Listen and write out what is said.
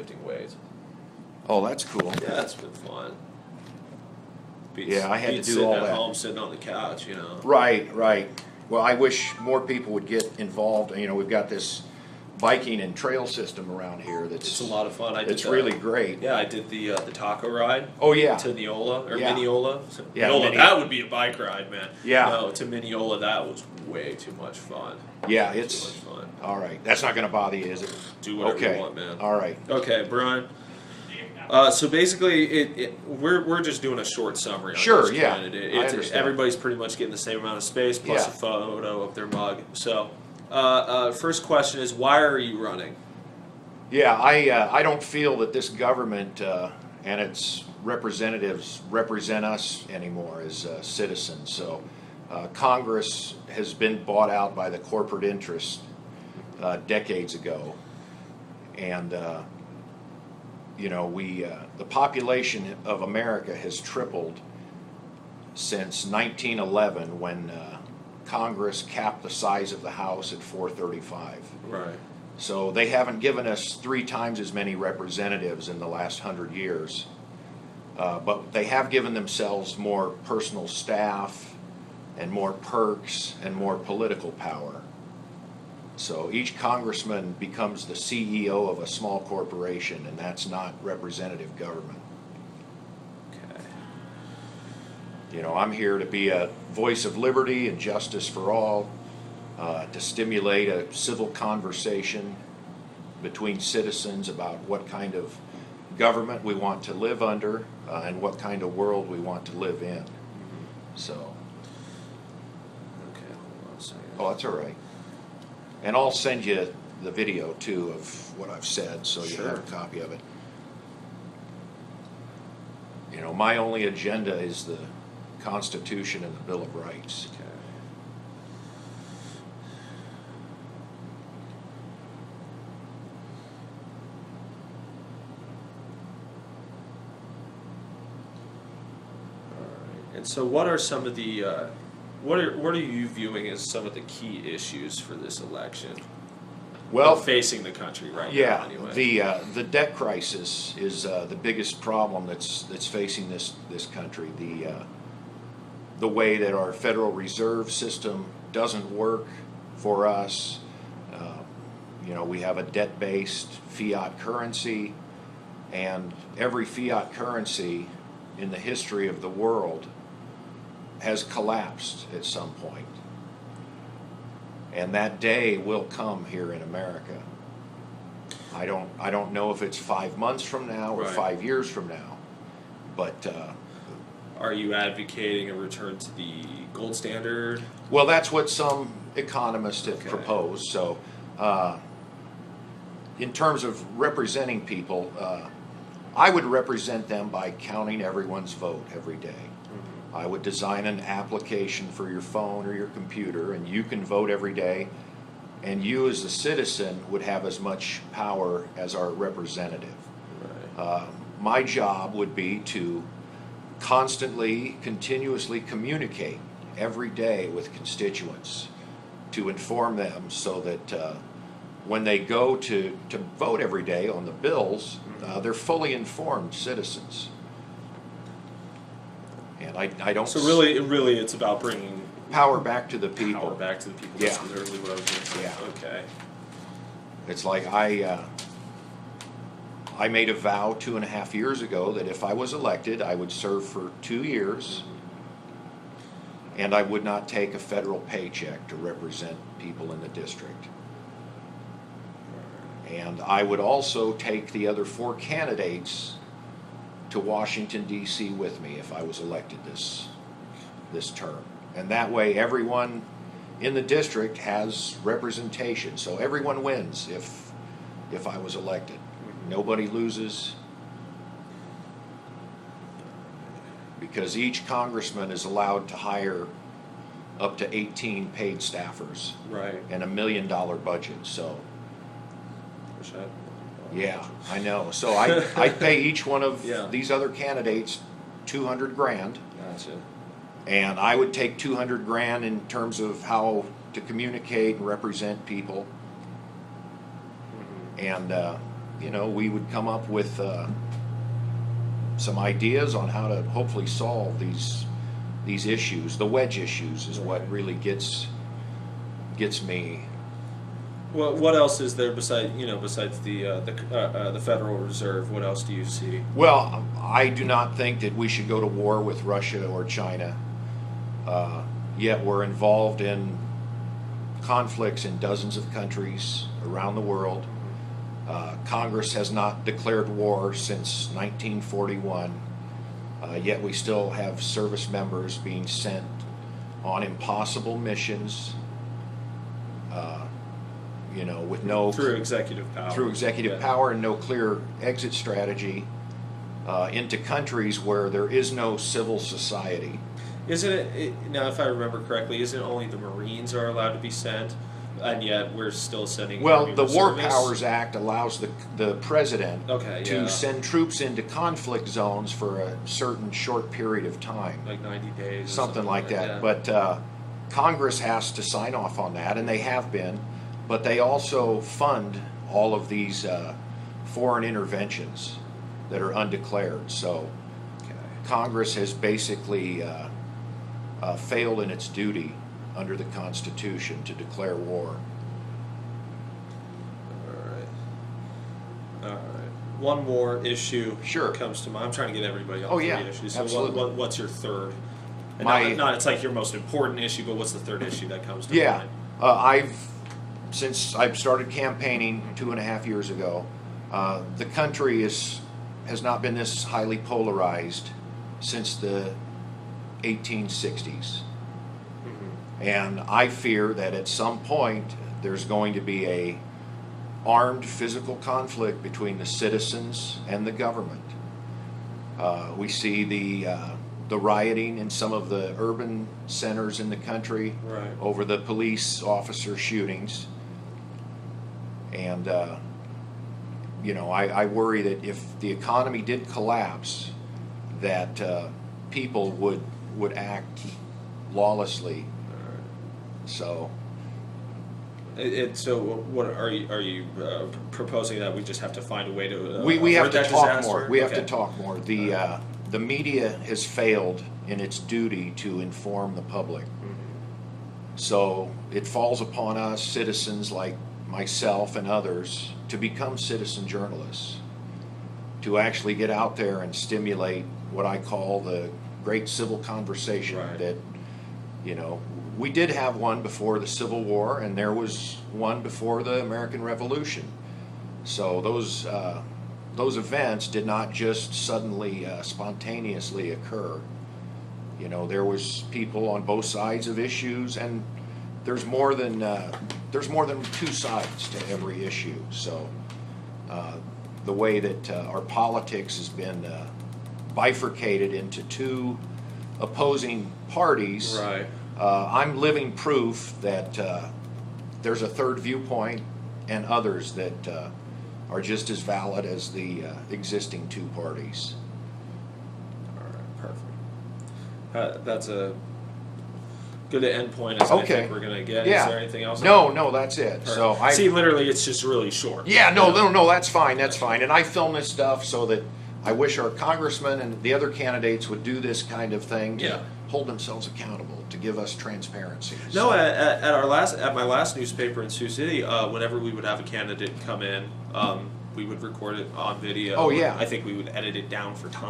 lifting weights. Oh, that's cool. Yeah, it's been fun. Yeah, I had to do sitting all at that. home, sitting on the couch, you know. Right, right. Well, I wish more people would get involved. You know, we've got this biking and trail system around here that's It's a lot of fun. It's really great. Yeah, I did the taco ride. Oh yeah. To Neola or Yeah. Mineola. Yeah, Mineola, that would be a bike ride, man. Yeah. No, to Mineola, that was way too much fun. Yeah, Too it's much fun. all right. That's not going to bother you, is it? Do whatever Okay. you want, man. All right. Okay, Bryan. So basically, we're just doing a short summary on Sure, each yeah. candidate. I understand. Everybody's pretty much getting the same amount of space plus Yeah. a photo of their mug. So, first question is, why are you running? Yeah, I don't feel that this government and its representatives represent us anymore as citizens. So Congress has been bought out by the corporate interests decades ago, and you know, the population of America has tripled since 1911 when Congress capped the size of the House at 435. Right. So they haven't given us 3 times as many representatives in the last 100 years. But they have given themselves more personal staff and more perks and more political power. So each congressman becomes the CEO of a small corporation, and that's not representative government. Okay. You know, I'm here to be a voice of liberty and justice for all, to stimulate a civil conversation between citizens about what kind of government we want to live under and what kind of world we want to live in. So. Okay, hold on a second. Oh, that's all right. And I'll send you the video too of what I've said, so you have a copy of it. You know, my only agenda is the Constitution and the Bill of Rights. Okay. And so, what are some of the what are you viewing as some of the key issues for this election? Well, facing the country right yeah, now, anyway. the debt crisis is the biggest problem that's facing this country. The way that our Federal Reserve System doesn't work for us. You know, we have a debt-based fiat currency, and every fiat currency in the history of the world has collapsed at some point. And that day will come here in America. I don't know if it's 5 months from now or Right. 5 years from now, but Are you advocating a return to the gold standard? well, that's what some economists have Okay. proposed. So, in terms of representing people, I would represent them by counting everyone's vote every day. I would design an application for your phone or your computer, and you can vote every day, and you as a citizen would have as much power as our representative. Right. My job would be to constantly, continuously communicate every day with constituents to inform them so that when they go to vote every day on the bills, they're fully informed citizens. And I don't. So really, it's about bringing power back to the people. power back to the people. Yeah. That's literally what I was going to say. Yeah. Okay. It's like I made a vow 2.5 years ago that if I was elected, I would serve for 2 years, and I would not take a federal paycheck to represent people in the district. And I would also take the other 4 candidates to Washington, D.C. with me if I was elected this term. And that way everyone in the district has representation. So everyone wins if I was elected. Nobody loses, because each congressman is allowed to hire up to 18 paid staffers Right. and $1 million budget. So Wish I had yeah, I know. So I pay each one of Yeah. these other candidates $200,000, Gotcha. and I would take $200,000 in terms of how to communicate and represent people. And we would come up with some ideas on how to hopefully solve these issues. The wedge issues is what really gets me. Well, what else is there besides the Federal Reserve? What else do you see? Well, I do not think that we should go to war with Russia or China. Yet we're involved in conflicts in dozens of countries around the world. Congress has not declared war since 1941, yet we still have service members being sent on impossible missions, with no through executive power. And no clear exit strategy into countries where there is no civil society. Isn't it, now if I remember correctly, isn't it only the Marines are allowed to be sent, and yet we're still sending? Well, the War Powers Act allows the president to send troops into conflict zones for a certain short period of time. Like 90 days. Something like that. But Congress has to sign off on that, and they have been. But they also fund all of these foreign interventions that are undeclared. So Congress has basically failed in its duty under the Constitution to declare war. All right. One more issue comes to mind. I'm trying to get everybody on three issues. So absolutely. What's your third? And not it's like your most important issue, but what's the third issue that comes to mind? Since I've started campaigning 2.5 years ago, the country has not been this highly polarized since the 1860s. And I fear that at some point there's going to be a armed physical conflict between the citizens and the government. We see the rioting in some of the urban centers in the country over the police officer shootings. And, I worry that if the economy did collapse, that people would act lawlessly. So. So what are you proposing that we just have to find a way to we have to talk disaster? more. We have to talk more. The media has failed in its duty to inform the public. So it falls upon us, citizens like myself and others, to become citizen journalists, to actually get out there and stimulate what I call the great civil conversation that, we did have one before the Civil War, and there was one before the American Revolution. So those events did not just suddenly, spontaneously occur. There was people on both sides of issues, and there's more than two sides to every issue. So the way that our politics has been bifurcated into two opposing parties. I'm living proof that there's a third viewpoint and others that are just as valid as the existing two parties. All right, perfect. That's a good end point as I think we're going to get. Is there anything else? No, that's it. Perfect. So see, literally, it's just really short. No, that's fine. That's fine. And I film this stuff so that I wish our congressmen and the other candidates would do this kind of thing to hold themselves accountable, to give us transparency. No, at my last newspaper in Sioux City, whenever we would have a candidate come in, we would record it on video. Oh yeah. I think we would edit it down for time.